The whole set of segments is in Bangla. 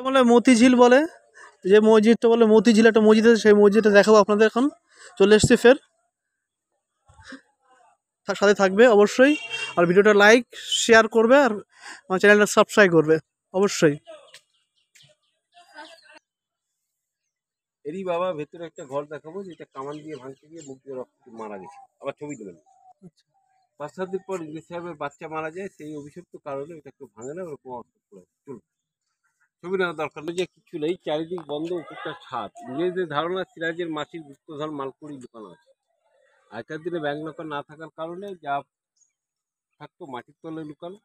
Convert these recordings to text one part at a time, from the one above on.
বলে মতিঝিল বলে, যে মসজিদটা বলে মতিঝিল, একটা মসজিদ আছে, সেই মসজিদটা দেখাবো আপনাদের। এখন চলে এসেছি ফের, সাথে থাকবে অবশ্যই। আর ভিডিওটা লাইক শেয়ার করবে, আর আমার চ্যানেলটা সাবস্ক্রাইব করবে অবশ্যই। এরই বাবা ভেতরে একটা ঘর দেখাবো, যেটা কামান দিয়ে ভাঙতে গিয়ে মুখ দিয়ে রক্ত মারা গেছে। আবার ছবি দেবেন। 5-7 দিন পর ইংরেজ সাহেবের বাচ্চা মারা যায়, সেই অভিশপ্ত কারণে এটা কেউ ভাঙে না, ওরকম অবস্থা পড়ে। চলুন, ছবি নেওয়ার দরকার নেই, যে কিছু নেই, চারিদিক বন্ধ, উপরটা ছাদ। ইংরেজদের ধারণা সিরাজের মাসির গুপ্তধন মালকুড়ি লুকানো আছে। আগেকার দিনে ব্যাংক লকার না থাকার কারণে যা থাকতো মাটির তলে লুকানো।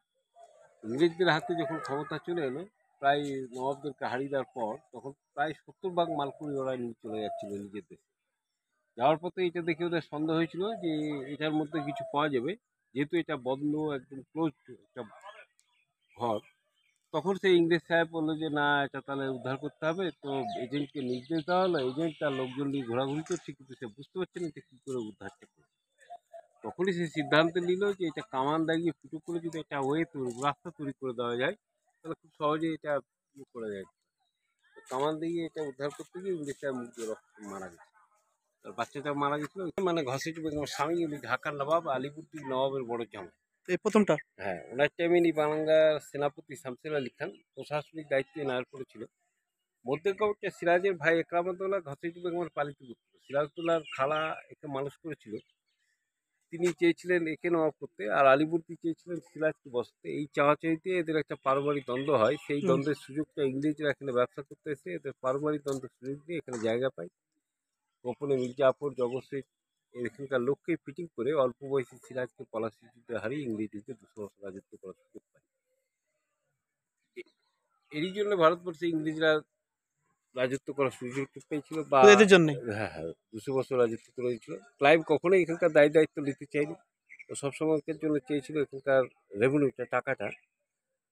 ইংরেজদের হাতে যখন ক্ষমতা চলে এলো, প্রায় নবাবদেরকে হারিয়ে দেওয়ার পর, তখন প্রায় 70 ভাগ মালকুড়ি ওরা নিয়ে চলে যাচ্ছিল নিজের দেশে। যাওয়ার পথে এটা দেখে ওদের সন্দেহ হয়েছিল যে এটার মধ্যে কিছু পাওয়া যাবে, যেহেতু এটা বন্ধ, একদম ক্লোজ একটা ঘর। তখন সেই ইংরেজ সাহেব বললো যে না, এটা তাহলে উদ্ধার করতে হবে। তো এজেন্টকে নির্দেশ দেওয়া হলো। এজেন্ট তার লোকজন নিয়ে ঘোরাঘুরি করছে, কিন্তু সে বুঝতে পারছে না যে কী করে উদ্ধারটা করবে। তখনই সে সিদ্ধান্ত নিল যে এটা কামান দাগিয়ে ফুটো করে যদি একটা রাস্তা তৈরি করে দেওয়া যায়, তাহলে খুব সহজেই এটা করা যায়। তো কামান দিয়ে এটা উদ্ধার করতে গিয়ে ইংরেজ সাহেব মুখ দিয়ে রক্ত মারা গেছে। তার বাচ্চাটা মারা গেছিল, মানে ঘসেটু বেগম স্বামী, উনি ঢাকার নবাব, আলিপুরদুর নবাবের বড় জামাই। এই প্রথমটা। হ্যাঁ, ওনার টাইমে বাংলার সেনাপতি শামসুল আলী খান প্রশাসনিক দায়িত্বে এনার করেছিল। মধ্যে সিরাজের ভাই একরামউদ্দৌলা ঘসেটু বেগমের পালিত পুত্র। সিরাজউদ্দৌলার খালা একে মানুষ করেছিল। তিনি চেয়েছিলেন একে নবাব করতে, আর আলিবর্দী চেয়েছিলেন সিরাজকে বসাতে। এই চাওয়াচাইতে এদের একটা পারিবারিক দ্বন্দ্ব হয়। সেই দ্বন্দ্বের সুযোগটা ইংরেজরা এখানে ব্যবসা করতে এসে এদের পারিবারিক দ্বন্দ্বের সুযোগ দিয়ে এখানে জায়গা পায়। গোপনে মির্জাফর, জগৎ শেখ এখানকার লোককে ফিটিং করে অল্প বয়সী সিরাজকে পলাশি যুদ্ধে হারিয়ে ইংরেজদের 200 বছর রাজত্ব করার সুযোগ পায়। এরই জন্য ভারতবর্ষে ইংরেজরা রাজত্ব করার সুযোগ পেয়েছিল, বা এদের জন্য। হ্যাঁ হ্যাঁ, 200 বছর রাজত্ব করেছিল। ক্লাইভ কখনোই এখানকার দায়িত্ব নিতে চায়নি। তো সবসময়ের জন্য চেয়েছিল এখানকার রেভিনিউটা, টাকাটা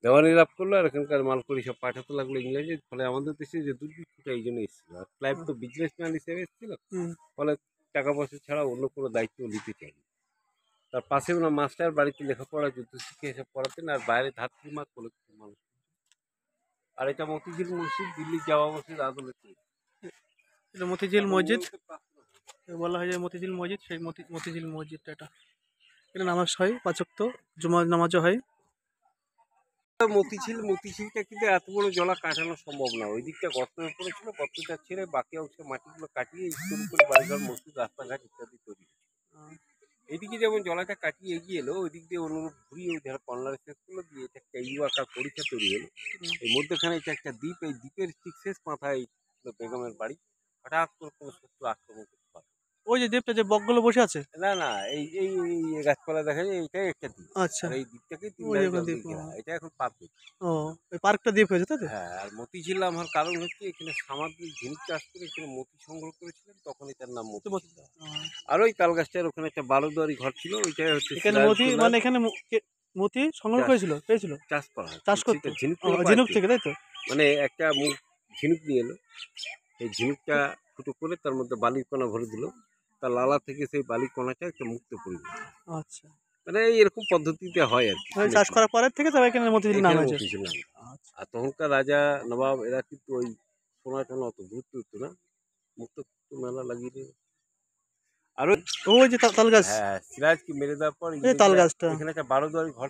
দেওয়ানি লাভ করলো, আর এখানকার মালকুড়ি সব পাঠাতে লাগলো ইংরেজের। ফলে আমাদের দেশে যে দুর্ভিক্ষটা এই জন্য এসেছিল। আর ক্লাইভ তো বিজনেসম্যান হিসেবে এসেছিল, ফলে টাকা পয়সা ছাড়া অন্য কোনো দায়িত্ব নিতে চায়নি। তার পাশে ওনার মাস্টার বাড়িতে লেখাপড়া, যুদ্ধ শিখে এসব পড়াতেন, আর বাইরে ধাত্রীমা করে মানুষ। আর এটা মতিঝিল মসজিদ, দিল্লি জামা মসজিদ আদলে তৈরি। এটা মতিঝিল মসজিদ বলা হয়, যে মতিঝিল মসজিদ, সেই মতিঝিল মসজিদটা। এটা নামাজ হয়, 5 ওয়াক্ত জুমার নামাজও হয়। মতিঝিলটা কিন্তু এত বড় জলা কাটানো সম্ভব না। ওই দিকটা গর্ত পড়েছিল, গর্তটা ছেড়ে বাকি অংশে মাটিগুলো কাটিয়ে স্কুল করে বাড়িঘর, মসজিদ, রাস্তাঘাট ইত্যাদি তৈরি। এইদিকে যেমন জলাটা কাটিয়ে এগিয়ে এলো, ওই দিক দিয়ে অনুরূপ ঘুরিয়ে ওই ধারা কর্নারে শেষ করলো, দিয়ে এটা একটা ইউ আকার পরীক্ষা তৈরি হলো। এই মধ্যখানে এটা একটা দ্বীপ, এই দ্বীপের ঠিক শেষ মাথায় বেগমের বাড়ি। হঠাৎ করে কোনো শত্রু আক্রমণ করতে পারে। ওই যে দ্বীপটা, যে বকগুলো বসে আছে। না না, এই এই গাছপালা দেখা যায়, এইটাই একটা দ্বীপ। আচ্ছা, আর এই দ্বীপটাকে 3 ওই ধারে এখন জল দ্বীপ। দিয়ে ঘেরা। এটা এখন পাবলিক। ও, ওই পার্কটা দ্বীপ হয়েছে, তাই তো? হ্যাঁ, আর মতিঝিল নাম হওয়ার কারণ হচ্ছে এখানে সামুদ্রিক ঝিনুক চাষ করে এখানে মতি সংগ্রহ করেছিলেন, তখন এটার নাম মতিঝিল। আর ওই তাল গাছটার ওখানে একটা 12 দুয়ারি ঘর ছিল, ওইটাই হচ্ছে এখানে মতি, মানে এখানে মতি সংগ্রহ পেয়েছিল চাষ করা হয়। চাষ করতে ঝিনুক থেকে, তাই তো? মানে একটা ঝিনুক নিয়ে এলো, এই ঝিনুকটা ফুটো করে তার মধ্যে বালির কণা ভরে দিল, তার লালা থেকে সেই বালির কণাটা একটা মুক্ত পরিবেশ। আচ্ছা, মানে এরকম পদ্ধতিতে হয় আর কি। চাষ করার পরের থেকে তবে এখানে মতিঝিল নাম হয়েছে। আর তখনকার রাজা নবাব এরা কিন্তু ওই সোনা টোনা অত গুরুত্ব দিত না, মুক্ত মেলা লাগিয়ে দিয়ে। আর ওই যে তাল গাছ। হ্যাঁ, সিরাজকে মেরে দেওয়ার পর তাল গাছটা, এখানে একটা 12 দুয়ারি ঘর।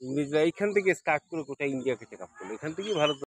ইংরেজরা এইখান থেকে স্টার্ট করে গোটা ইন্ডিয়াকে টেক আপ করলো। এখান থেকেই ভারত